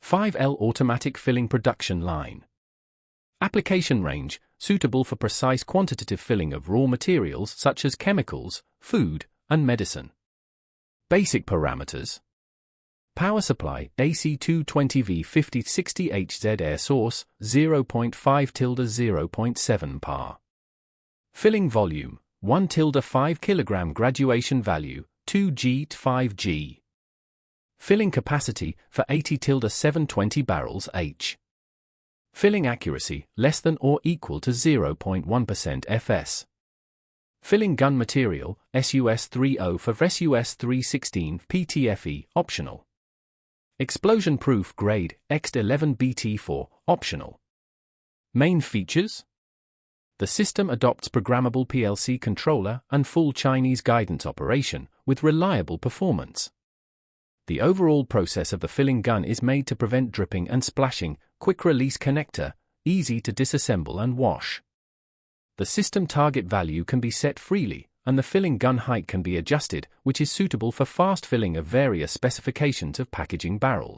5L automatic filling production line. Application range, suitable for precise quantitative filling of raw materials such as chemicals, food, and medicine. Basic parameters. Power supply, AC 220V 5060HZ air source, 0.5-0.7 par. Filling volume, 1-5 kg graduation value, 2G to 5G. Filling capacity for 80-720 barrels H. Filling accuracy, less than or equal to 0.1% FS. Filling gun material, SUS-30 for SUS-316 PTFE, optional. Explosion proof grade, X11BT4, optional. Main features? The system adopts programmable PLC controller and full Chinese guidance operation, with reliable performance. The overall process of the filling gun is made to prevent dripping and splashing, quick release connector, easy to disassemble and wash. The system target value can be set freely, and the filling gun height can be adjusted, which is suitable for fast filling of various specifications of packaging barrels.